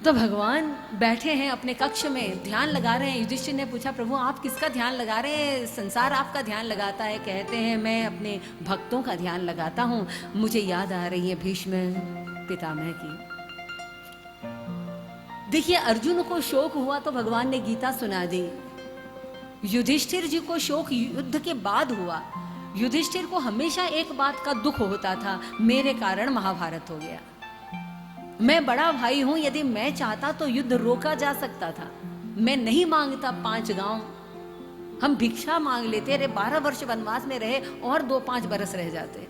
तो भगवान बैठे हैं अपने कक्ष में, ध्यान लगा रहे हैं। युधिष्ठिर ने पूछा, प्रभु आप किसका ध्यान लगा रहे हैं? संसार आपका ध्यान लगाता है। कहते हैं मैं अपने भक्तों का ध्यान लगाता हूँ। मुझे याद आ रही है भीष्म पितामह की। देखिए, अर्जुन को शोक हुआ तो भगवान ने गीता सुना दी। युधिष्ठिर जी को शोक युद्ध के बाद हुआ। युधिष्ठिर को हमेशा एक बात का दुख होता था, मेरे कारण महाभारत हो गया। मैं बड़ा भाई हूं, यदि मैं चाहता तो युद्ध रोका जा सकता था। मैं नहीं मांगता 5 गांव, हम भिक्षा मांग लेते। अरे 12 वर्ष वनवास में रहे और 2-5 बरस रह जाते।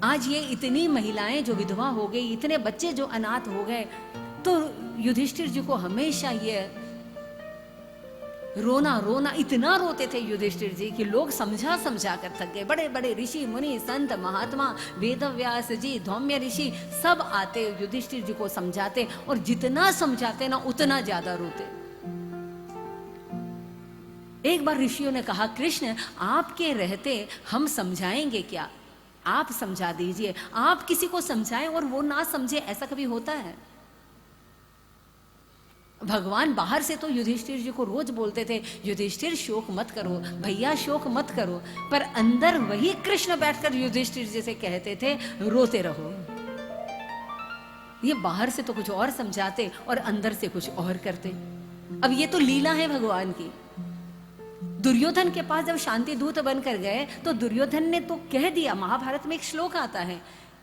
आज ये इतनी महिलाएं जो विधवा हो गई, इतने बच्चे जो अनाथ हो गए, तो युधिष्ठिर जी को हमेशा ये रोना रोना, इतना रोते थे युधिष्ठिर जी कि लोग समझा समझा कर थक गए। बड़े बड़े ऋषि मुनि संत महात्मा, वेदव्यास जी, धौम्य ऋषि सब आते युधिष्ठिर जी को समझाते, और जितना समझाते ना उतना ज्यादा रोते। एक बार ऋषियों ने कहा, कृष्ण आपके रहते हम समझाएंगे क्या? आप समझा दीजिए। आप किसी को समझाएं और वो ना समझे, ऐसा कभी होता है? भगवान बाहर से तो युधिष्ठिर जी को रोज बोलते थे, युधिष्ठिर शोक मत करो, भैया शोक मत करो, पर अंदर वही कृष्ण बैठकर युधिष्ठिर जी से कहते थे, रोते रहो। ये बाहर से तो कुछ और समझाते और अंदर से कुछ और करते। अब ये तो लीला है भगवान की। दुर्योधन के पास जब शांति दूत बनकर गए तो दुर्योधन ने तो कह दिया, महाभारत में एक श्लोक आता है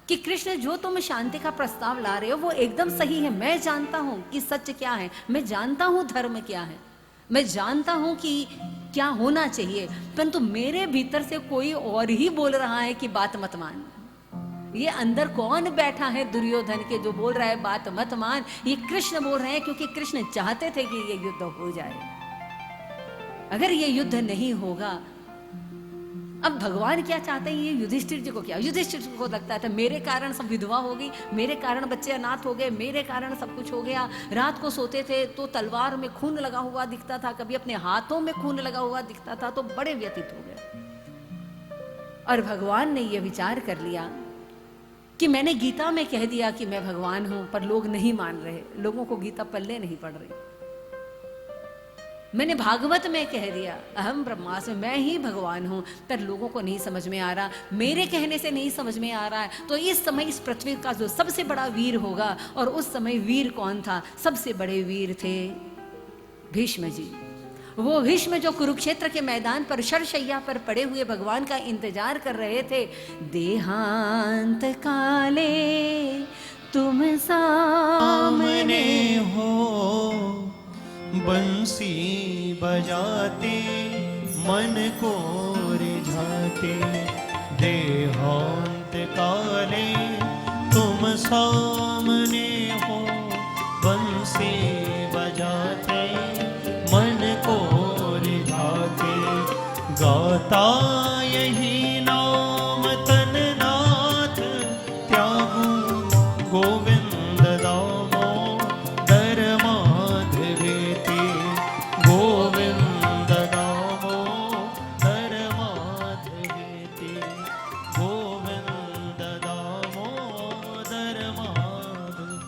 कि कृष्ण जो तुम शांति का प्रस्ताव ला रहे हो वो एकदम सही है। मैं जानता हूं कि सत्य क्या है, मैं जानता हूं धर्म क्या है, मैं जानता हूं कि क्या होना चाहिए, परंतु मेरे भीतर से कोई और ही बोल रहा है कि बात मत मान। ये अंदर कौन बैठा है दुर्योधन के जो बोल रहा है बात मत मान? ये कृष्ण बोल रहे हैं, क्योंकि कृष्ण चाहते थे कि ये युद्ध हो जाए। अगर ये युद्ध नहीं होगा, अब भगवान क्या चाहते हैं? ये युधिष्ठिर जी को क्या, युधिष्ठिर को लगता था मेरे कारण सब विधवा हो गई, मेरे कारण बच्चे अनाथ हो गए, मेरे कारण सब कुछ हो गया। रात को सोते थे तो तलवार में खून लगा हुआ दिखता था, कभी अपने हाथों में खून लगा हुआ दिखता था, तो बड़े व्यतीत हो गए। और भगवान ने यह विचार कर लिया कि मैंने गीता में कह दिया कि मैं भगवान हूं, पर लोग नहीं मान रहे, लोगों को गीता पल्ले नहीं पड़ रही। मैंने भागवत में कह दिया अहम ब्रह्मास्मि, मैं ही भगवान हूं, पर लोगों को नहीं समझ में आ रहा, मेरे कहने से नहीं समझ में आ रहा है। तो इस समय इस पृथ्वी का जो सबसे बड़ा वीर होगा, और उस समय वीर कौन था? सबसे बड़े वीर थे भीष्म जी। वो भीष्म जो कुरुक्षेत्र के मैदान पर शरशैया पर पड़े हुए भगवान का इंतजार कर रहे थे। देहांत काले तुम सामने हो, बंसी बजाते मन को रिझाते। देहांत काले तुम सामने हो, बंसी बजाते मन को रिझाते। गाता यही नाम तन नाथ, त्यागू गोविंद दामोदर माधवेति। गोविंद दामोदर माधवेति, गोविंद दामोदर माधवेति।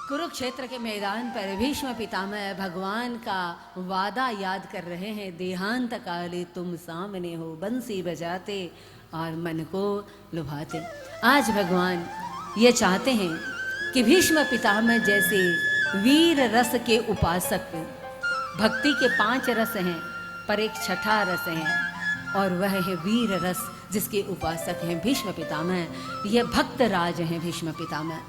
कुरुक्षेत्र के मैदान पर भीष्म पितामह भगवान का वादा याद कर रहे हैं। देहांत काले तुम सामने हो, बंसी बजाते और मन को लुभाते। आज भगवान ये चाहते हैं कि भीष्म पितामह जैसे वीर रस के उपासक, भक्ति के 5 रस हैं पर एक छठा रस है, और वह है वीर रस, जिसके उपासक हैं भीष्म पितामह। ये भक्त राज हैं भीष्म पितामह।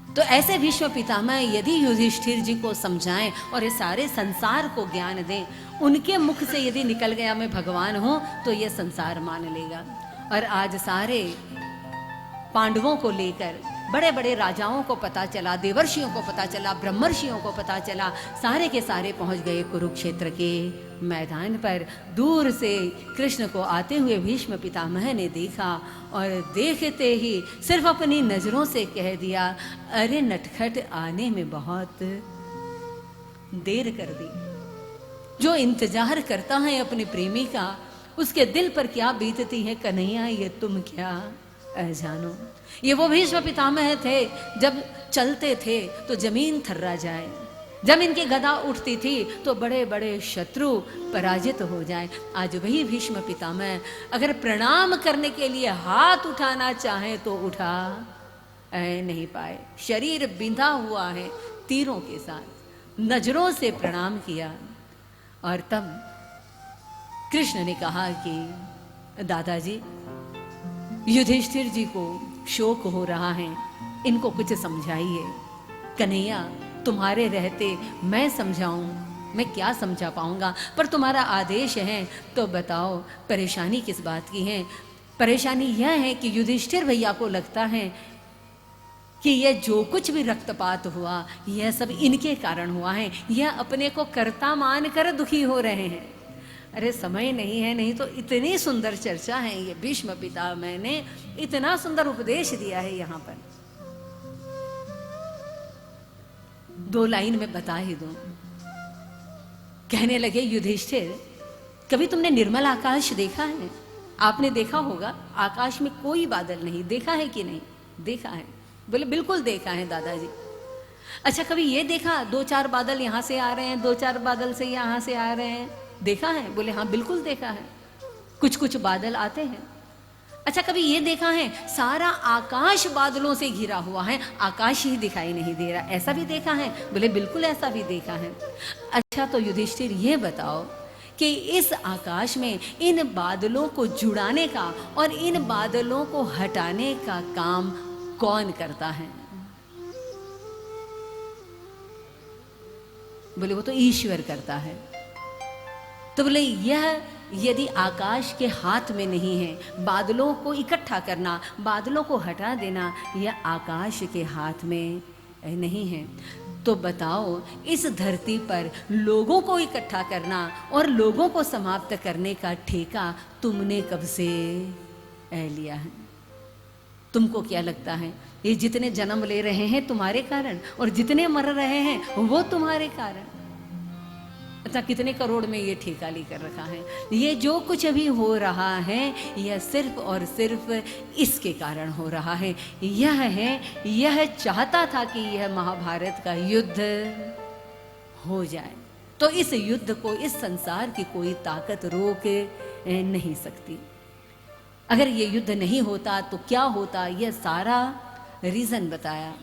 तो ऐसे भीष्म पितामह यदि युधिष्ठिर जी को समझाएं और इस सारे संसार को ज्ञान दें, उनके मुख से यदि निकल गया मैं भगवान हूं, तो ये संसार मान लेगा। और आज सारे पांडवों को लेकर बड़े बड़े राजाओं को पता चला, देवर्षियों को पता चला, ब्रह्मर्षियों को पता चला, सारे के सारे पहुंच गए कुरुक्षेत्र के मैदान पर। दूर से कृष्ण को आते हुए भीष्म पितामह ने देखा, और देखते ही सिर्फ अपनी नजरों से कह दिया, अरे नटखट आने में बहुत देर कर दी। जो इंतजार करता है अपने प्रेमी का, उसके दिल पर क्या बीतती है कन्हैया ये तुम क्या जानो। ये वो भीष्म पितामह थे, जब चलते थे तो जमीन थर्रा जाए, जब इनकी गदा उठती थी तो बड़े बड़े शत्रु पराजित हो जाए। आज वही भीष्म पितामह अगर प्रणाम करने के लिए हाथ उठाना चाहे तो उठा नहीं पाए। शरीर बिंधा हुआ है तीरों के साथ, नजरों से प्रणाम किया। और तब कृष्ण ने कहा कि दादाजी, युधिष्ठिर जी को शोक हो रहा है, इनको कुछ समझाइए। कन्हैया, तुम्हारे रहते मैं समझाऊं, मैं क्या समझा पाऊंगा, पर तुम्हारा आदेश है तो बताओ परेशानी किस बात की है। परेशानी यह है कि युधिष्ठिर भैया को लगता है कि यह जो कुछ भी रक्तपात हुआ यह सब इनके कारण हुआ है, यह अपने को कर्ता मानकर दुखी हो रहे हैं। अरे समय नहीं है, नहीं तो इतनी सुंदर चर्चा है, ये भीष्म पितामह ने इतना सुंदर उपदेश दिया है। यहाँ पर 2 लाइन में बता ही दूं। कहने लगे, युधिष्ठिर, कभी तुमने निर्मल आकाश देखा है? आपने देखा होगा, आकाश में कोई बादल नहीं, देखा है कि नहीं? देखा है। बोले बिल्कुल देखा है दादाजी। अच्छा, कभी ये देखा 2-4 बादल यहाँ से आ रहे हैं, 2-4 बादल से यहाँ से आ रहे हैं, देखा है? बोले हाँ बिल्कुल देखा है, कुछ कुछ बादल आते हैं। अच्छा, कभी ये देखा है सारा आकाश बादलों से घिरा हुआ है, आकाश ही दिखाई नहीं दे रहा, ऐसा भी देखा है? बोले बिल्कुल ऐसा भी देखा है। अच्छा, तो युधिष्ठिर ये बताओ कि इस आकाश में इन बादलों को जुड़ाने का और इन बादलों को हटाने का काम कौन करता है? बोले वो तो ईश्वर करता है। तो बोले यह यदि आकाश के हाथ में नहीं है, बादलों को इकट्ठा करना, बादलों को हटा देना, यह आकाश के हाथ में नहीं है, तो बताओ इस धरती पर लोगों को इकट्ठा करना और लोगों को समाप्त करने का ठेका तुमने कब से लिया है? तुमको क्या लगता है ये जितने जन्म ले रहे हैं तुम्हारे कारण, और जितने मर रहे हैं वो तुम्हारे कारण? अच्छा, कितने करोड़ में ये ठेका लेकर रखा है? ये जो कुछ अभी हो रहा है यह सिर्फ और सिर्फ इसके कारण हो रहा है। यह चाहता था कि यह महाभारत का युद्ध हो जाए, तो इस युद्ध को इस संसार की कोई ताकत रोक नहीं सकती। अगर ये युद्ध नहीं होता तो क्या होता, यह सारा रीजन बताया।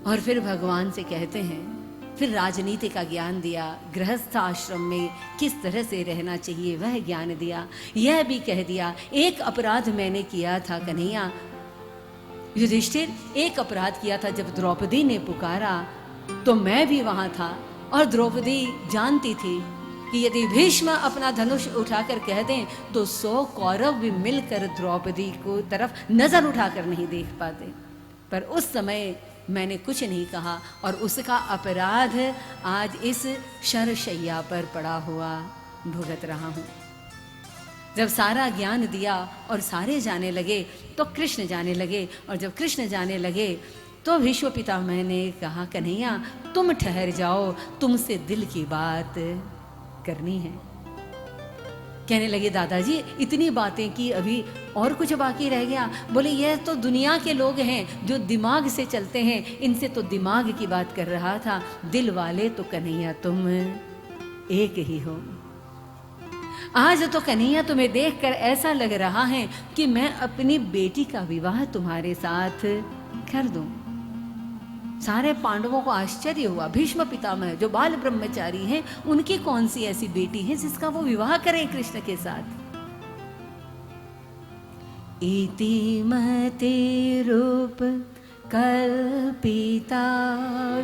और फिर भगवान से कहते हैं, फिर राजनीति का ज्ञान दिया, गृहस्थ आश्रम में किस तरह से रहना चाहिए वह ज्ञान दिया। यह भी कह दिया, एक अपराध मैंने किया था कन्हैया, युधिष्ठिर, एक अपराध किया था। जब द्रौपदी ने पुकारा तो मैं भी वहां था, और द्रौपदी जानती थी कि यदि भीष्म अपना धनुष उठाकर कह दें तो 100 कौरव भी मिलकर द्रौपदी को तरफ नजर उठाकर नहीं देख पाते। पर उस समय मैंने कुछ नहीं कहा, और उसका अपराध आज इस शरशैया पर पड़ा हुआ भुगत रहा हूं। जब सारा ज्ञान दिया और सारे जाने लगे तो कृष्ण जाने लगे, और जब कृष्ण जाने लगे तो भीष्म पितामह ने कहा, कन्हैया तुम ठहर जाओ, तुमसे दिल की बात करनी है। कहने लगे, दादाजी इतनी बातें की, अभी और कुछ बाकी रह गया? बोले यह तो दुनिया के लोग हैं जो दिमाग से चलते हैं, इनसे तो दिमाग की बात कर रहा था, दिल वाले तो कन्हैया तुम एक ही हो। आज तो कन्हैया तुम्हें देखकर ऐसा लग रहा है कि मैं अपनी बेटी का विवाह तुम्हारे साथ कर दूं। सारे पांडवों को आश्चर्य हुआ। भीष्म पितामह जो बाल ब्रह्मचारी हैं, उनकी कौन सी ऐसी बेटी है जिसका वो विवाह करें कृष्ण के साथ? इति मते रूप कल्पिता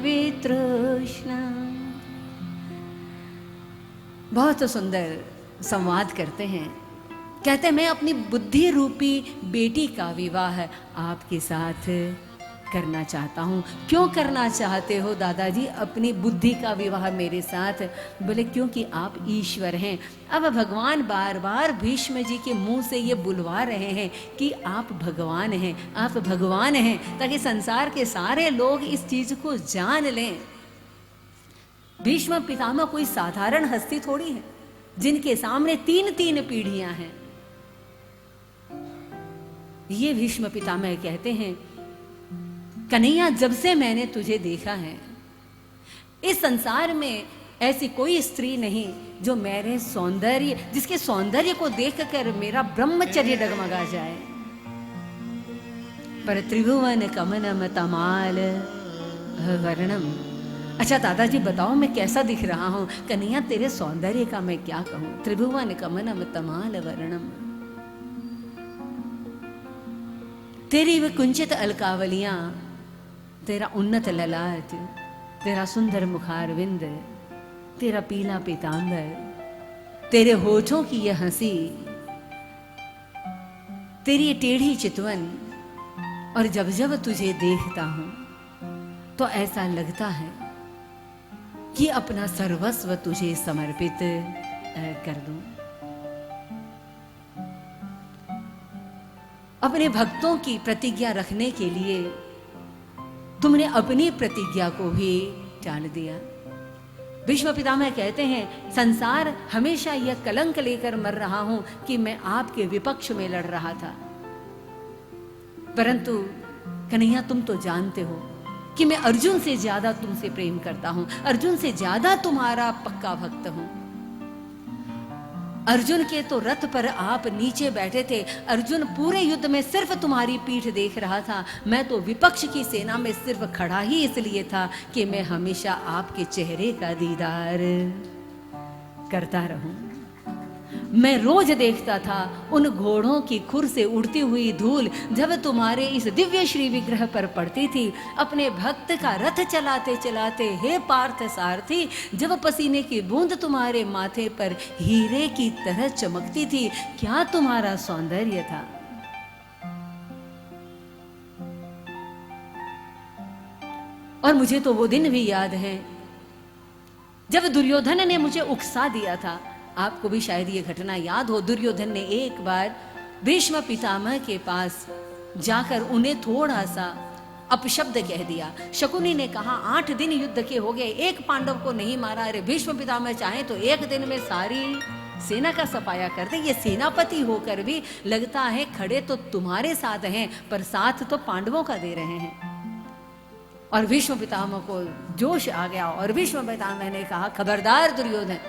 वितृष्णा। बहुत सुंदर संवाद करते हैं। कहते हैं, मैं अपनी बुद्धि रूपी बेटी का विवाह आपके साथ करना चाहता हूँ। क्यों करना चाहते हो दादाजी अपनी बुद्धि का विवाह मेरे साथ? बोले क्योंकि आप ईश्वर हैं। अब भगवान बार बार भीष्म जी के मुंह से ये बुलवा रहे हैं कि आप भगवान हैं, आप भगवान हैं, ताकि संसार के सारे लोग इस चीज को जान लें। भीष्म पितामह कोई साधारण हस्ती थोड़ी है, जिनके सामने 3-3 पीढ़ियां हैं। ये भीष्म पितामह कहते हैं, कन्हैया जब से मैंने तुझे देखा है, इस संसार में ऐसी कोई स्त्री नहीं जो मेरे सौंदर्य, जिसके सौंदर्य को देखकर मेरा ब्रह्मचर्य डगमगा जाए। पर त्रिभुवन कमनम तमाल वर्णम। अच्छा दादाजी बताओ मैं कैसा दिख रहा हूं? कन्हैया तेरे सौंदर्य का मैं क्या कहूं? त्रिभुवन कमनम तमाल वर्णम। तेरी वे कुंचित अलकावलियां, तेरा उन्नत ललाट, तेरा सुंदर मुखारविंद, तेरा पीला पीतांबर, तेरे होठों की यह हंसी, तेरी टेढ़ी चितवन, और जब जब तुझे देखता हूं तो ऐसा लगता है कि अपना सर्वस्व तुझे समर्पित कर दूं। अपने भक्तों की प्रतिज्ञा रखने के लिए तुमने अपनी प्रतिज्ञा को भी टाल दिया। भीष्म पितामह कहते हैं, संसार हमेशा यह कलंक लेकर मर रहा हूं कि मैं आपके विपक्ष में लड़ रहा था, परंतु कन्हैया तुम तो जानते हो कि मैं अर्जुन से ज्यादा तुमसे प्रेम करता हूं, अर्जुन से ज्यादा तुम्हारा पक्का भक्त हूं। अर्जुन के तो रथ पर आप नीचे बैठे थे, अर्जुन पूरे युद्ध में सिर्फ तुम्हारी पीठ देख रहा था, मैं तो विपक्ष की सेना में सिर्फ खड़ा ही इसलिए था कि मैं हमेशा आपके चेहरे का दीदार करता रहूं। मैं रोज देखता था उन घोड़ों की खुर से उड़ती हुई धूल जब तुम्हारे इस दिव्य श्री विग्रह पर पड़ती थी। अपने भक्त का रथ चलाते चलाते हे पार्थ सारथी, जब पसीने की बूंद तुम्हारे माथे पर हीरे की तरह चमकती थी, क्या तुम्हारा सौंदर्य था। और मुझे तो वो दिन भी याद है जब दुर्योधन ने मुझे उकसा दिया था। आपको भी शायद ये घटना याद हो, दुर्योधन ने एक बार भीष्म पितामह के पास जाकर उन्हें थोड़ा सा अपशब्द कह दिया। शकुनी ने कहा 8 दिन युद्ध के हो गए, एक पांडव को नहीं मारा। अरे भीष्म पितामह चाहे तो एक दिन में सारी सेना का सफाया कर दे। ये सेनापति होकर भी लगता है खड़े तो तुम्हारे साथ हैं पर साथ तो पांडवों का दे रहे हैं। और भीष्म पितामह को जोश आ गया और भीष्म पितामह ने कहा, खबरदार दुर्योधन।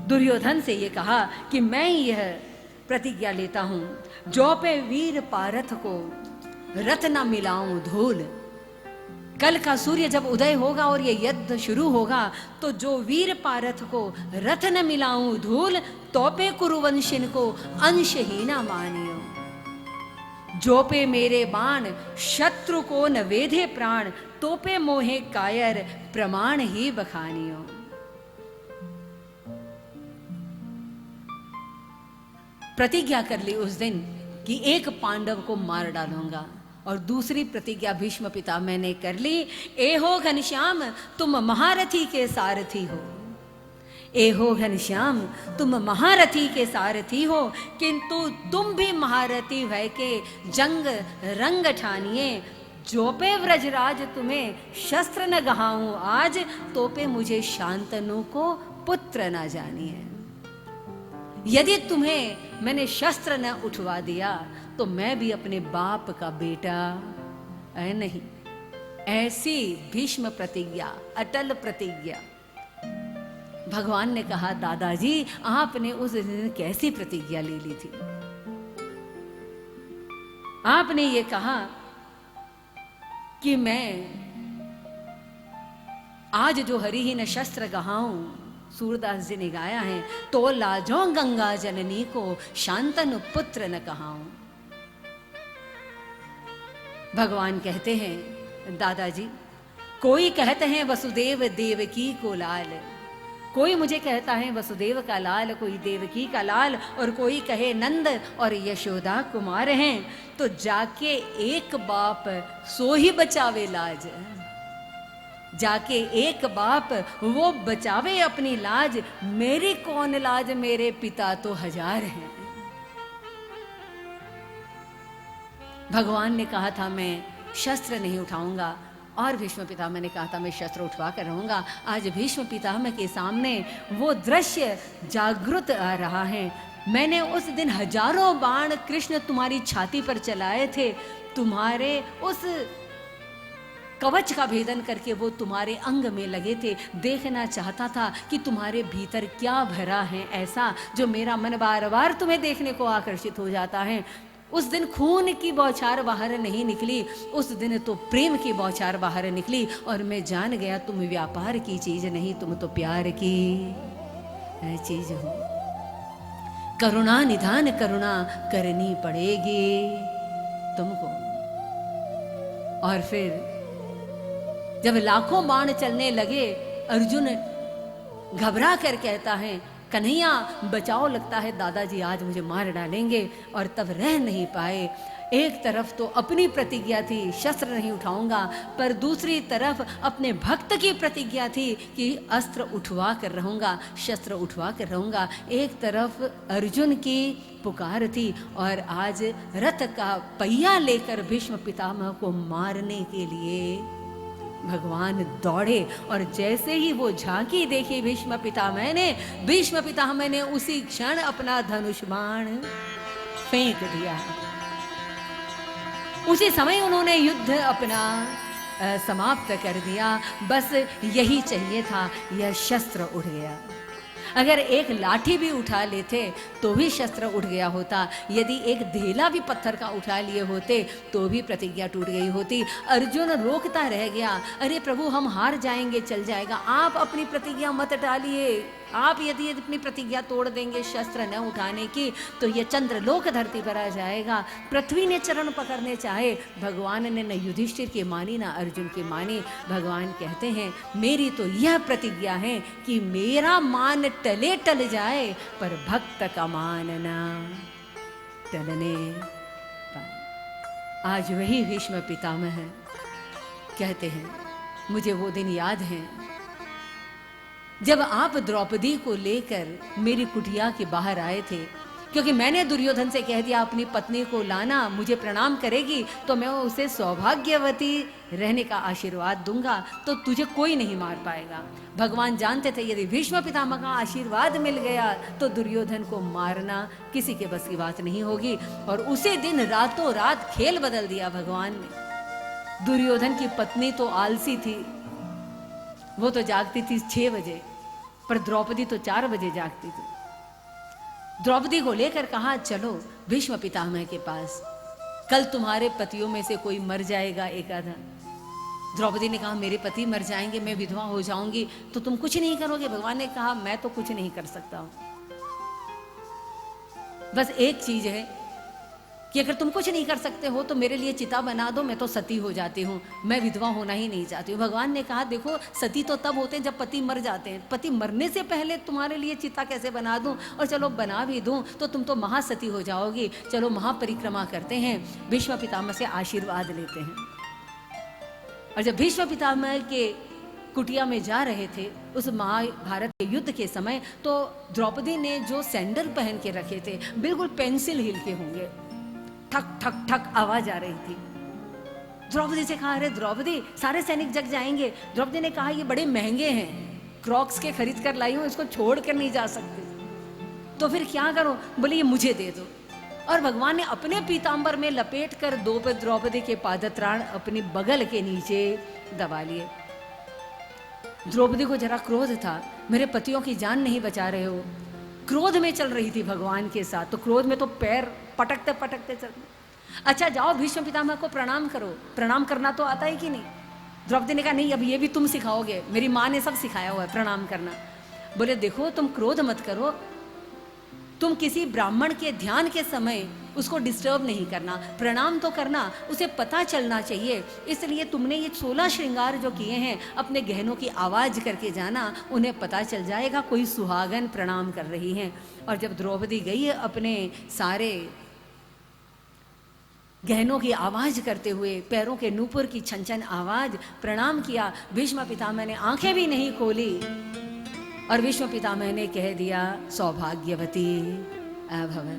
दुर्योधन से ये कहा कि मैं यह प्रतिज्ञा लेता हूं, जो पे वीर पारथ को रथ न मिलाऊं धूल। कल का सूर्य जब उदय होगा और ये युद्ध शुरू होगा तो जो वीर पारथ को रथ न मिलाऊं धूल, तो पे कुरुवंशिन को अंशहीना मानियो। जो पे मेरे बाण शत्रु को न वेधे प्राण, तो पे मोहे कायर प्रमाण ही बखानियो। प्रतिज्ञा कर ली उस दिन कि एक पांडव को मार डालूंगा। और दूसरी प्रतिज्ञा भीष्म पितामह ने कर ली, ए हो घनश्याम तुम महारथी के सारथी हो। ए हो घनश्याम तुम महारथी के सारथी हो, किंतु तुम भी महारथी भय के जंग रंग ठानिए। जो पे व्रजराज तुम्हें शस्त्र न गहाऊं आज, तो पे मुझे शांतनु को पुत्र न जानिए। यदि तुम्हें मैंने शस्त्र न उठवा दिया तो मैं भी अपने बाप का बेटा नहीं। ऐसी भीष्म प्रतिज्ञा, अटल प्रतिज्ञा। भगवान ने कहा, दादाजी आपने उस दिन कैसी प्रतिज्ञा ले ली थी। आपने ये कहा कि मैं आज जो हरिहीन शस्त्र गहाऊं, सूरदास जी ने गाया है, तो लाजो गंगा जननी को शांतनु पुत्र न कहाऊं। भगवान कहते हैं, दादाजी कोई कहते हैं वसुदेव देवकी को लाल, कोई मुझे कहता है वसुदेव का लाल, कोई देवकी का लाल, और कोई कहे नंद और यशोदा कुमार हैं। तो जाके एक बाप सो ही बचावे लाज, जाके एक बाप वो बचावे अपनी लाज। मेरी कौन लाज, मेरे पिता तो 1000 हैं। भगवान ने कहा था मैं शस्त्र नहीं उठाऊंगा, और भीष्म पितामह ने कहा था मैं शस्त्र उठवा कर रहूंगा। आज भीष्म पितामह के सामने वो दृश्य जागृत आ रहा है। मैंने उस दिन हजारों बाण कृष्ण तुम्हारी छाती पर चलाए थे, तुम्हारे उस कवच का भेदन करके वो तुम्हारे अंग में लगे थे। देखना चाहता था कि तुम्हारे भीतर क्या भरा है ऐसा जो मेरा मन बार बार तुम्हें देखने को आकर्षित हो जाता है। उस दिन खून की बौछार बाहर नहीं निकली, उस दिन तो प्रेम की बौछार बाहर निकली और मैं जान गया तुम व्यापार की चीज नहीं, तुम तो प्यार की चीज हो। करुणा निधान करुणा करनी पड़ेगी तुमको। और फिर जब लाखों बाण चलने लगे, अर्जुन घबरा कर कहता है कन्हैया बचाओ, लगता है दादाजी आज मुझे मार डालेंगे। और तब रह नहीं पाए। एक तरफ तो अपनी प्रतिज्ञा थी शस्त्र नहीं उठाऊंगा, पर दूसरी तरफ अपने भक्त की प्रतिज्ञा थी कि अस्त्र उठवा कर रहूंगा, शस्त्र उठवा कर रहूंगा। एक तरफ अर्जुन की पुकार थी और आज रथ का पहिया लेकर भीष्म पितामह को मारने के लिए भगवान दौड़े। और जैसे ही वो झांकी देखी भीष्म पितामह ने उसी क्षण अपना धनुष बाण फेंक दिया। उसी समय उन्होंने युद्ध अपना समाप्त कर दिया। बस यही चाहिए था, यह शस्त्र उठ गया। अगर एक लाठी भी उठा लेते तो भी शस्त्र उठ गया होता, यदि एक ढेला भी पत्थर का उठा लिए होते तो भी प्रतिज्ञा टूट गई होती। अर्जुन रोकता रह गया, अरे प्रभु हम हार जाएंगे, चल जाएगा, आप अपनी प्रतिज्ञा मत टालिए। आप यदि अपनी प्रतिज्ञा तोड़ देंगे शस्त्र न उठाने की तो ये चंद्रलोक धरती पर आ जाएगा। पृथ्वी ने चरण पकड़ने चाहे, भगवान ने न युधिष्ठिर की मानी न अर्जुन की मानी। भगवान कहते हैं मेरी तो यह प्रतिज्ञा है कि मेरा मान टले टल जाए पर भक्त का मान ना टलने पाए। आज वही भीष्म पितामह कहते हैं, मुझे वो दिन याद है जब आप द्रौपदी को लेकर मेरी कुटिया के बाहर आए थे, क्योंकि मैंने दुर्योधन से कह दिया अपनी पत्नी को लाना, मुझे प्रणाम करेगी तो मैं उसे सौभाग्यवती रहने का आशीर्वाद दूंगा, तो तुझे कोई नहीं मार पाएगा। भगवान जानते थे यदि भीष्म पितामह का आशीर्वाद मिल गया तो दुर्योधन को मारना किसी के बस की बात नहीं होगी। और उसी दिन रातों रात खेल बदल दिया भगवान ने। दुर्योधन की पत्नी तो आलसी थी, वो तो जागती थी 6 बजे, पर द्रौपदी तो 4 बजे जागती थी। द्रौपदी को लेकर कहा चलो भीष्म पितामह के पास, कल तुम्हारे पतियों में से कोई मर जाएगा एक आधा। द्रौपदी ने कहा मेरे पति मर जाएंगे, मैं विधवा हो जाऊंगी तो तुम कुछ नहीं करोगे? भगवान ने कहा मैं तो कुछ नहीं कर सकता हूं, बस एक चीज है कि अगर तुम कुछ नहीं कर सकते हो तो मेरे लिए चिता बना दो, मैं तो सती हो जाती हूँ, मैं विधवा होना ही नहीं चाहती हूँ। भगवान ने कहा देखो सती तो तब होते हैं जब पति मर जाते हैं, पति मरने से पहले तुम्हारे लिए चिता कैसे बना दूँ? और चलो बना भी दूँ तो तुम तो महासती हो जाओगी। चलो महापरिक्रमा करते हैं, भीष्म पितामह से आशीर्वाद लेते हैं। और जब भीष्म पितामह के कुटिया में जा रहे थे उस महाभारत के युद्ध के समय, तो द्रौपदी ने जो सैंडल पहन के रखे थे बिल्कुल पेंसिल हिल के होंगे, ठक ठक ठक आवाज आ रही थी। द्रौपदी से कहा अरे द्रौपदी सारे सैनिक जग जाएंगे। द्रौपदी ने कहा ये बड़े महंगे हैं, क्रॉक्स के खरीद कर लाई हूं, इसको छोड़ कर नहीं जा सकते, तो फिर क्या करो? बोले ये मुझे दे दो। और भगवान ने अपने पीतांबर में लपेट कर दो पे द्रौपदी के पादत्राण अपनी बगल के नीचे दबा लिए। द्रौपदी को जरा क्रोध था, मेरे पतियों की जान नहीं बचा रहे हो। क्रोध में चल रही थी भगवान के साथ, तो क्रोध में तो पैर पटकते पटकते चल। अच्छा जाओ भीष्म पितामह को प्रणाम करो। प्रणाम करना तो आता है कि नहीं? द्रौपदी ने कहा नहीं, अब ये भी तुम सिखाओगे, मेरी माँ ने सब सिखाया हुआ है प्रणाम करना। बोले देखो तुम क्रोध मत करो, तुम किसी ब्राह्मण के ध्यान के समय उसको डिस्टर्ब नहीं करना, प्रणाम तो करना, उसे पता चलना चाहिए। इसलिए तुमने ये 16 श्रृंगार जो किए हैं अपने गहनों की आवाज करके जाना, उन्हें पता चल जाएगा कोई सुहागन प्रणाम कर रही हैं। और जब द्रौपदी गई अपने सारे गहनों की आवाज करते हुए, पैरों के नूपुर की छन-छन आवाज, प्रणाम किया। भीष्म पितामह ने आंखें भी नहीं खोली और भीष्म पितामह ने कह दिया सौभाग्यवती भव।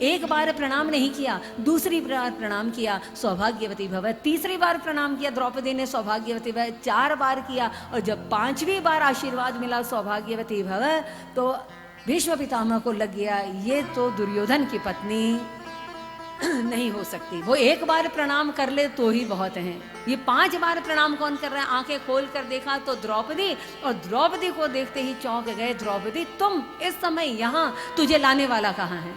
एक बार प्रणाम नहीं किया, दूसरी बार प्रणाम किया सौभाग्यवती भव, तीसरी बार प्रणाम किया द्रौपदी ने सौभाग्यवती भव, 4 बार किया। और जब 5वीं बार आशीर्वाद मिला सौभाग्यवती भव, तो भीष्म पितामह को लग गया ये तो दुर्योधन की पत्नी नहीं हो सकती। वो एक बार प्रणाम कर ले तो ही बहुत है, ये 5 बार प्रणाम कौन कर रहा है? आंखें खोल कर देखा तो द्रौपदी, और द्रौपदी को देखते ही चौंक गए। द्रौपदी तुम इस समय यहाँ, तुझे लाने वाला कहाँ है?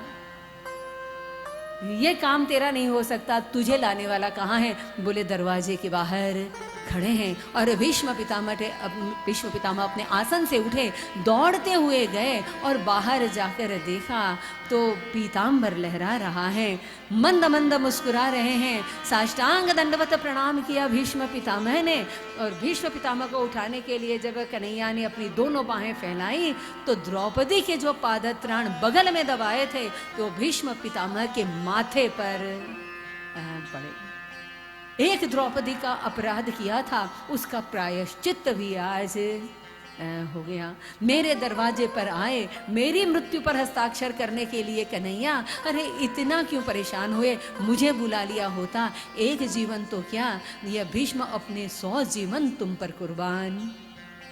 ये काम तेरा नहीं हो सकता, तुझे लाने वाला कहाँ है? बोले दरवाजे के बाहर खड़े हैं। और भीष्म पितामह अपने आसन से उठे, दौड़ते हुए गए और बाहर जाकर देखा तो पीतांबर लहरा रहा है, मंद मंद मुस्कुरा रहे हैं। साष्टांग दंडवत प्रणाम किया भीष्म पितामह ने, और भीष्म पितामह को उठाने के लिए जब कन्हैया ने अपनी दोनों बाहें फैलाई तो द्रौपदी के जो पादत्राण बगल में दबाए थे तो भीष्म पितामह के माथे पर पड़े। एक द्रौपदी का अपराध किया था, उसका प्रायश्चित भी आज हो गया। मेरे दरवाजे पर आए, मेरी मृत्यु पर हस्ताक्षर करने के लिए कन्हैया, अरे इतना क्यों परेशान हुए? मुझे बुला लिया होता, एक जीवन तो क्या, यह भीष्म अपने 100 जीवन तुम पर कुर्बान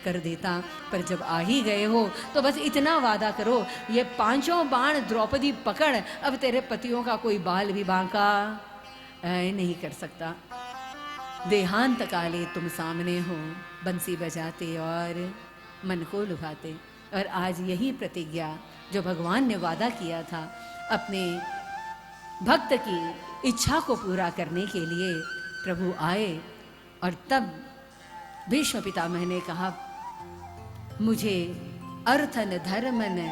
कर देता। पर जब आ ही गए हो तो बस इतना वादा करो, ये 5 बाण द्रौपदी पकड़, अब तेरे पतियों का कोई बाल भी बांका नहीं कर सकता। देहांत काले तुम सामने हो, बंसी बजाते और मन को लुभाते। और आज यही प्रतिज्ञा जो भगवान ने वादा किया था अपने भक्त की इच्छा को पूरा करने के लिए, प्रभु आए। और तब भीष्म पितामह ने कहा, मुझे अर्थ न धर्म न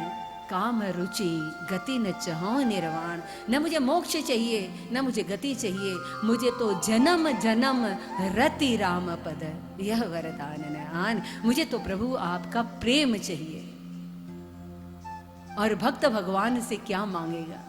काम रुचि गति न चहो निर्वाण। न मुझे मोक्ष चाहिए, न मुझे गति चाहिए, मुझे तो जन्म जन्म रति राम पद यह वरदान न आन। मुझे तो प्रभु आपका प्रेम चाहिए। और भक्त भगवान से क्या मांगेगा?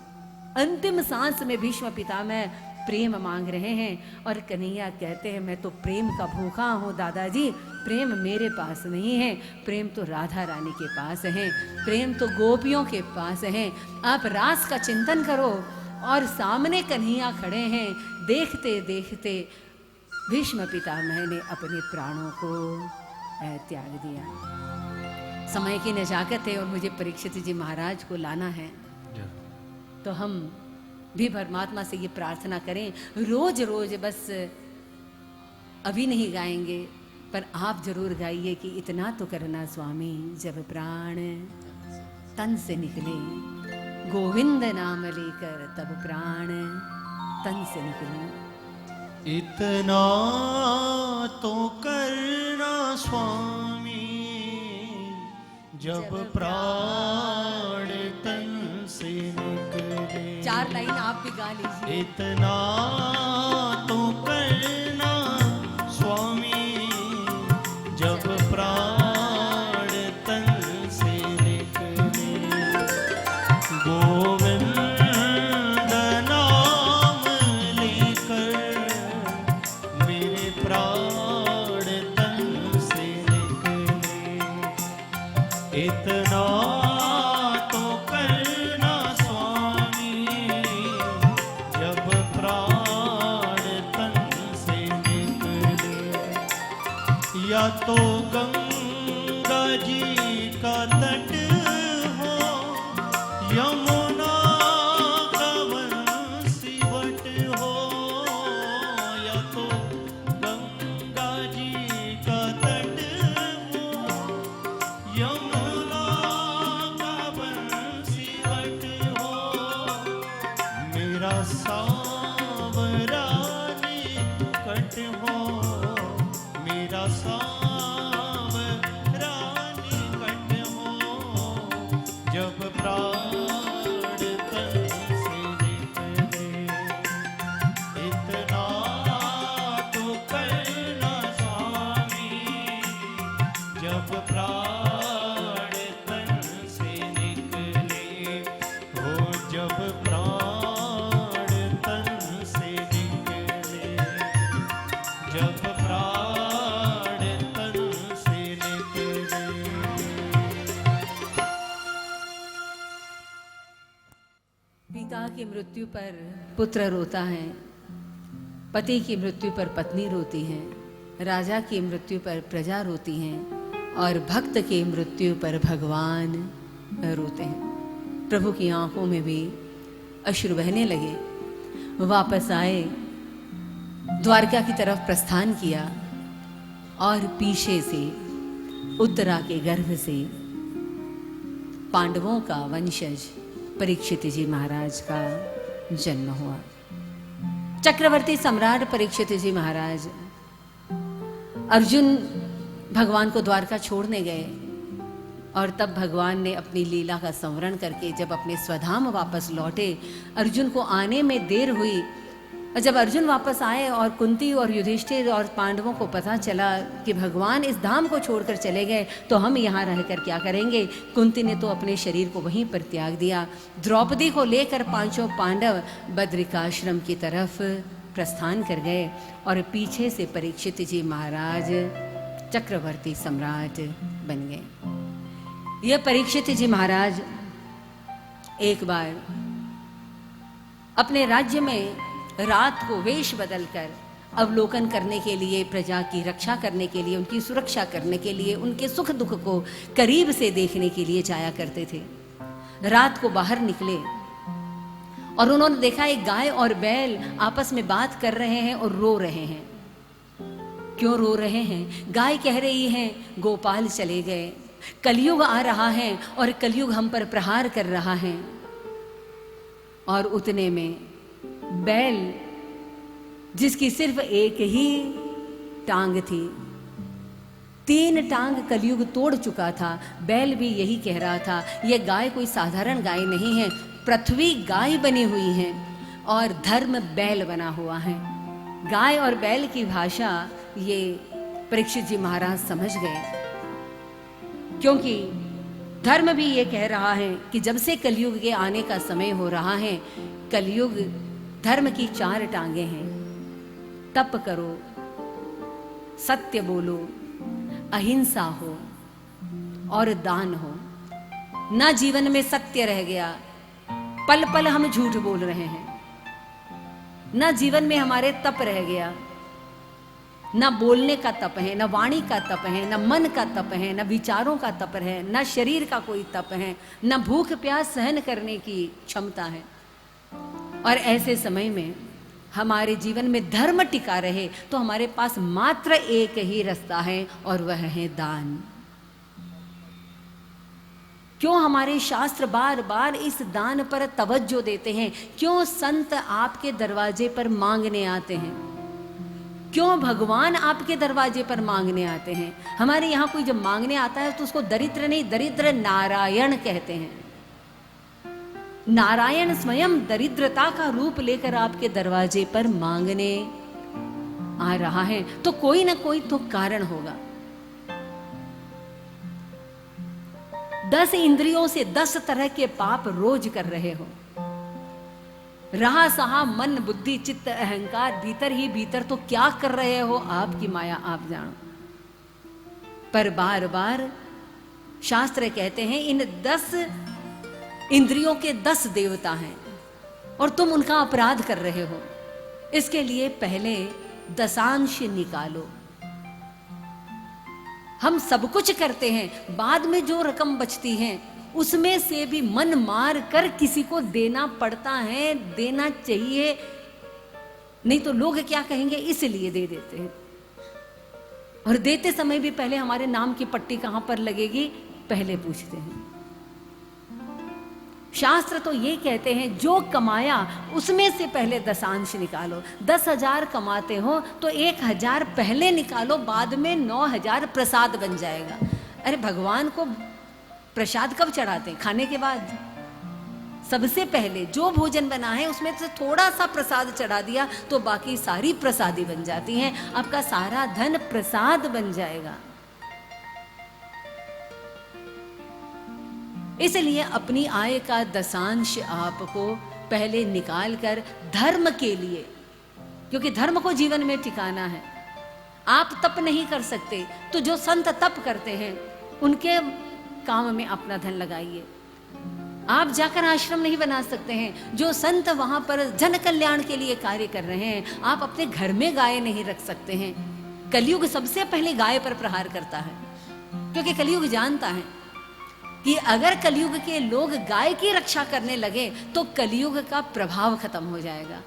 अंतिम सांस में भीष्म पितामह प्रेम मांग रहे हैं। और कन्हैया कहते हैं, मैं तो प्रेम का भूखा हूँ दादाजी, प्रेम मेरे पास नहीं है, प्रेम तो राधा रानी के पास है, प्रेम तो गोपियों के पास है। आप रास का चिंतन करो। और सामने कन्हैया खड़े हैं। देखते देखते भीष्म पितामह ने अपने प्राणों को त्याग दिया। समय की नजाकत है और मुझे परीक्षित जी महाराज को लाना है, तो हम भी परमात्मा से ये प्रार्थना करें, रोज रोज, बस अभी नहीं गाएंगे पर आप जरूर गाइए कि इतना तो करना स्वामी, जब प्राण तन से निकले, गोविंद नाम लेकर तब प्राण तन से निकले। इतना तो करना स्वामी, जब प्राण तन से निकले। 4 लाइन आप भी गा लीजिए। इतना तो करना स्वामी, जब प्राण तन से निकले। गोविंद नाम लेकर मेरे प्राण तन से निकले। इतना तो करना स्वामी, जब प्राण तन से निकले। या तो गंगा जी का तट हो, यमुना का वंशीवट हो। या तो गंगा जी का तट हो, यमुना का वंशीवट हो। मेरा सांवरा कट हो, मेरा सांवरा कट हो। जब प्राण तन से निकले। इतना तो करना स्वामी, जब प्राण तन से निकले। हो जब प्राण तन से निकले, जब प्राण तन से निकले। पिता की मृत्यु पर पुत्र रोता है, पति की मृत्यु पर पत्नी रोती है, राजा की मृत्यु पर प्रजा रोती है, और भक्त की मृत्यु पर भगवान रोते हैं। प्रभु की आंखों में भी अश्रु बहने लगे। वापस आए, द्वारका की तरफ प्रस्थान किया और पीछे से उत्तरा के गर्भ से पांडवों का वंशज परीक्षित जी महाराज का जन्म हुआ। चक्रवर्ती सम्राट परीक्षित जी महाराज अर्जुन भगवान को द्वारका छोड़ने गए और तब भगवान ने अपनी लीला का संवरण करके जब अपने स्वधाम वापस लौटे, अर्जुन को आने में देर हुई। और जब अर्जुन वापस आए और कुंती और युधिष्ठिर और पांडवों को पता चला कि भगवान इस धाम को छोड़कर चले गए, तो हम यहाँ रहकर क्या करेंगे। कुंती ने तो अपने शरीर को वहीं पर त्याग दिया। द्रौपदी को लेकर पांचों पांडव बद्रिकाश्रम की तरफ प्रस्थान कर गए और पीछे से परीक्षित जी महाराज चक्रवर्ती सम्राट बन गए। यह परीक्षित जी महाराज एक बार अपने राज्य में रात को वेश बदलकर अवलोकन करने के लिए, प्रजा की रक्षा करने के लिए, उनकी सुरक्षा करने के लिए, उनके सुख दुख को करीब से देखने के लिए जाया करते थे। रात को बाहर निकले और उन्होंने देखा एक गाय और बैल आपस में बात कर रहे हैं और रो रहे हैं। क्यों रो रहे हैं? गाय कह रही है गोपाल चले गए, कलयुग आ रहा है और कलयुग हम पर प्रहार कर रहा है। और उतने में बैल, जिसकी सिर्फ एक ही टांग थी, 3 टांग कलयुग तोड़ चुका था, बैल भी यही कह रहा था, यह गाय कोई साधारण गाय नहीं है, पृथ्वी गाय बनी हुई है और धर्म बैल बना हुआ है। गाय और बैल की भाषा ये परीक्षित जी महाराज समझ गए, क्योंकि धर्म भी ये कह रहा है कि जब से कलयुग के आने का समय हो रहा है, कलयुग धर्म की 4 टांगे हैं। तप करो, सत्य बोलो, अहिंसा हो और दान हो। ना जीवन में सत्य रह गया, पल पल हम झूठ बोल रहे हैं। ना जीवन में हमारे तप रह गया, ना बोलने का तप है, ना वाणी का तप है, ना मन का तप है, ना विचारों का तप है, ना शरीर का कोई तप है, ना भूख प्यास सहन करने की क्षमता है। और ऐसे समय में हमारे जीवन में धर्म टिका रहे तो हमारे पास मात्र एक ही रास्ता है और वह है दान। क्यों हमारे शास्त्र बार बार इस दान पर तवज्जो देते हैं? क्यों संत आपके दरवाजे पर मांगने आते हैं? क्यों भगवान आपके दरवाजे पर मांगने आते हैं? हमारे यहाँ कोई जब मांगने आता है तो उसको दरिद्र नहीं, दरिद्र नारायण कहते हैं। नारायण स्वयं दरिद्रता का रूप लेकर आपके दरवाजे पर मांगने आ रहा है, तो कोई ना कोई तो कारण होगा। 10 इंद्रियों से 10 तरह के पाप रोज कर रहे हो। रहा सहा मन बुद्धि चित्त अहंकार भीतर ही भीतर तो क्या कर रहे हो आपकी माया आप जानो। पर बार बार शास्त्र कहते हैं इन 10 इंद्रियों के 10 देवता हैं और तुम उनका अपराध कर रहे हो। इसके लिए पहले दशांश निकालो। हम सब कुछ करते हैं, बाद में जो रकम बचती है उसमें से भी मन मार कर किसी को देना पड़ता है, देना चाहिए, नहीं तो लोग क्या कहेंगे इसलिए दे देते हैं। और देते समय भी पहले हमारे नाम की पट्टी कहां पर लगेगी पहले पूछते हैं। शास्त्र तो ये कहते हैं जो कमाया उसमें से पहले दशांश निकालो। 10,000 कमाते हो तो 1,000 पहले निकालो, बाद में 9,000 प्रसाद बन जाएगा। अरे भगवान को प्रसाद कब चढ़ाते हैं? खाने के बाद। सबसे पहले जो भोजन बना है उसमें से थोड़ा सा प्रसाद चढ़ा दिया तो बाकी सारी प्रसादी बन जाती हैं। आपका सारा धन प्रसाद बन जाएगा। इसलिए अपनी आय का दशांश आपको पहले निकाल कर धर्म के लिए, क्योंकि धर्म को जीवन में टिकाना है। आप तप नहीं कर सकते तो जो संत तप करते हैं उनके काम में अपना धन लगाइए। आप जाकर आश्रम नहीं बना सकते हैं, जो संत वहां पर जन कल्याण के लिए कार्य कर रहे हैं आप अपने घर में गाय नहीं रख सकते हैं। कलयुग सबसे पहले गाय पर प्रहार करता है, क्योंकि कलयुग जानता है कि अगर कलयुग के लोग गाय की रक्षा करने लगे तो कलयुग का प्रभाव खत्म हो जाएगा।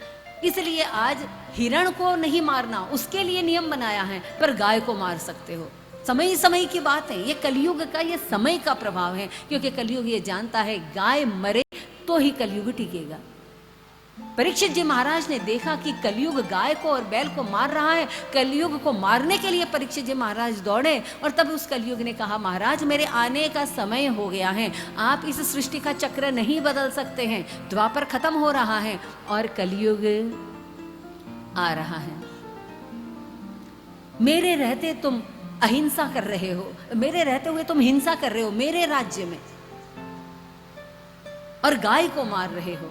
इसलिए आज हिरण को नहीं मारना, उसके लिए नियम बनाया है, पर गाय को मार सकते हो। समय समय की बात है, ये कलयुग का, ये समय का प्रभाव है, क्योंकि कलयुग ये जानता है गाय मरे तो ही कलयुग टिकेगा। परीक्षित जी महाराज ने देखा कि कलयुग गाय को और बैल को मार रहा है। कलयुग को मारने के लिए परीक्षित जी महाराज दौड़े और तब उस कलयुग ने कहा, महाराज मेरे आने का समय हो गया है, आप इस सृष्टि का चक्र नहीं बदल सकते हैं, द्वापर खत्म हो रहा है और कलयुग आ रहा है। मेरे रहते तुम अहिंसा कर रहे हो, मेरे रहते हुए तुम हिंसा कर रहे हो मेरे राज्य में, और गाय को मार रहे हो।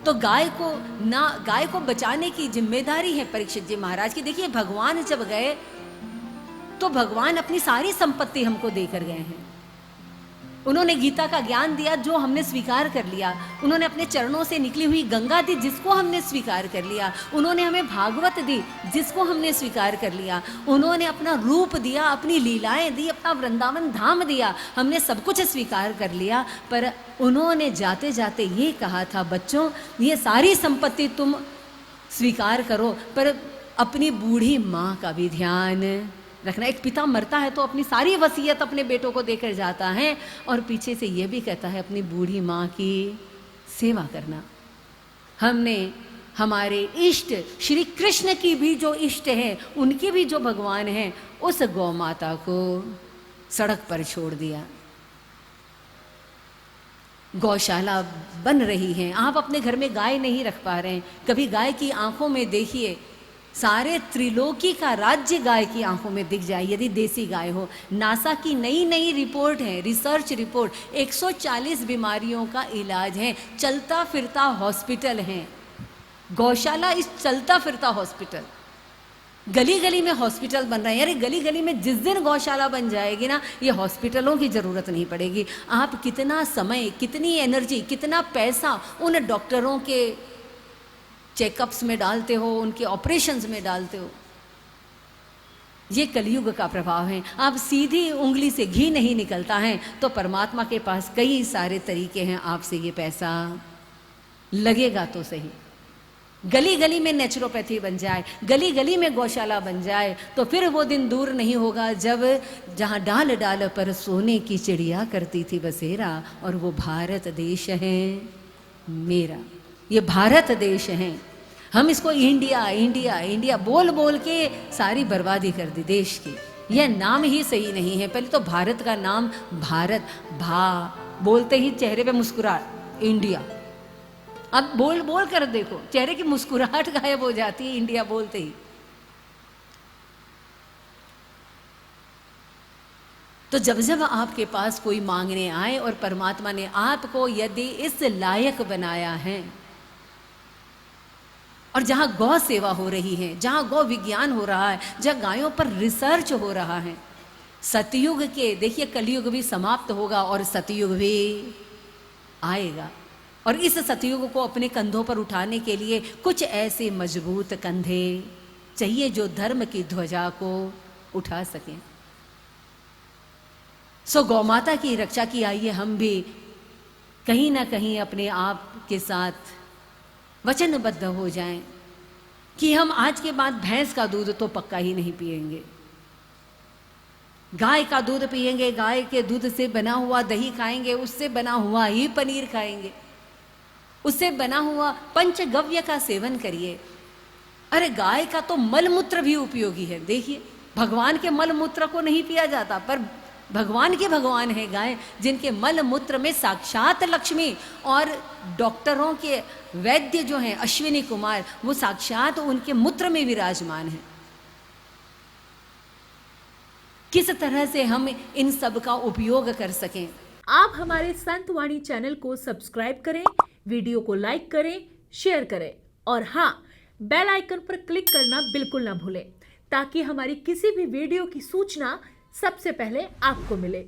तो गाय को बचाने की जिम्मेदारी है परीक्षित जी महाराज की। देखिए, भगवान जब गए तो भगवान अपनी सारी संपत्ति हमको देकर गए हैं। उन्होंने गीता का ज्ञान दिया जो हमने स्वीकार कर लिया, उन्होंने अपने चरणों से निकली हुई गंगा दी जिसको हमने स्वीकार कर लिया, उन्होंने हमें भागवत दी जिसको हमने स्वीकार कर लिया, उन्होंने अपना रूप दिया, अपनी लीलाएं दी, अपना वृंदावन धाम दिया, हमने सब कुछ स्वीकार कर लिया। पर उन्होंने जाते जाते ये कहा था, बच्चों ये सारी संपत्ति तुम स्वीकार करो पर अपनी बूढ़ी माँ का भी ध्यान रखना। एक पिता मरता है तो अपनी सारी वसीयत अपने बेटों को देकर जाता है और पीछे से यह भी कहता है अपनी बूढ़ी माँ की सेवा करना। हमने हमारे इष्ट श्री कृष्ण की भी जो इष्ट है, उनके भी जो भगवान हैं, उस गौ माता को सड़क पर छोड़ दिया। गौशाला बन रही है, आप अपने घर में गाय नहीं रख पा रहे हैं, कभी गाय की आंखों में देखिए, सारे त्रिलोकी का राज्य गाय की आंखों में दिख जाए यदि देसी गाय हो। नासा की नई नई रिपोर्ट है, रिसर्च रिपोर्ट, 140 बीमारियों का इलाज है, चलता फिरता हॉस्पिटल है। गौशाला इस चलता फिरता हॉस्पिटल, गली गली में हॉस्पिटल बन रहे हैं। अरे गली गली में जिस दिन गौशाला बन जाएगी ना, ये हॉस्पिटलों की जरूरत नहीं पड़ेगी। आप कितना समय, कितनी एनर्जी, कितना पैसा उन डॉक्टरों के चेकअप्स में डालते हो, उनके ऑपरेशंस में डालते हो। ये कलयुग का प्रभाव है। आप सीधी उंगली से घी नहीं निकलता है तो परमात्मा के पास कई सारे तरीके हैं, आपसे ये पैसा लगेगा तो सही। गली गली में नेचुरोपैथी बन जाए, गली गली में गौशाला बन जाए तो फिर वो दिन दूर नहीं होगा जब जहाँ डाल डाल पर सोने की चिड़िया करती थी बसेरा, और वो भारत देश है मेरा। ये भारत देश है, हम इसको इंडिया इंडिया इंडिया बोल बोल के सारी बर्बादी कर दी देश की। यह नाम ही सही नहीं है। पहले तो भारत का नाम भारत, भा बोलते ही चेहरे पे मुस्कुराहट, इंडिया। अब बोल बोल कर देखो, चेहरे की मुस्कुराहट गायब हो जाती है इंडिया बोलते ही। तो जब जब आपके पास कोई मांगने आए और परमात्मा ने आपको यदि इस लायक बनाया है, और जहां गौ सेवा हो रही है, जहां गौ विज्ञान हो रहा है, जहां गायों पर रिसर्च हो रहा है, सतयुग के, देखिए कलयुग भी समाप्त होगा और सतयुग भी आएगा। और इस सतयुग को अपने कंधों पर उठाने के लिए कुछ ऐसे मजबूत कंधे चाहिए जो धर्म की ध्वजा को उठा सकें। सो गौ माता की रक्षा की आइए हम भी कहीं ना कहीं अपने आप के साथ वचनबद्ध हो जाएं कि हम आज के बाद भैंस का दूध तो पक्का ही नहीं पिएंगे, गाय का दूध पिएंगे, गाय के दूध से बना हुआ दही खाएंगे, उससे बना हुआ ही पनीर खाएंगे, उससे बना हुआ पंचगव्य का सेवन करिए। अरे गाय का तो मलमूत्र भी उपयोगी है। देखिए, भगवान के मलमूत्र को नहीं पिया जाता, पर भगवान के भगवान है गाय, जिनके मल मूत्र में साक्षात लक्ष्मी और डॉक्टरों के वैद्य जो हैं अश्विनी कुमार, वो साक्षात उनके मूत्र में विराजमान है। किस तरह से हम इन सब का उपयोग कर सकें। आप हमारे संत वाणी चैनल को सब्सक्राइब करें, वीडियो को लाइक करें, शेयर करें और हाँ, बेल आइकन पर क्लिक करना बिल्कुल ना भूलें ताकि हमारी किसी भी वीडियो की सूचना सबसे पहले आपको मिले।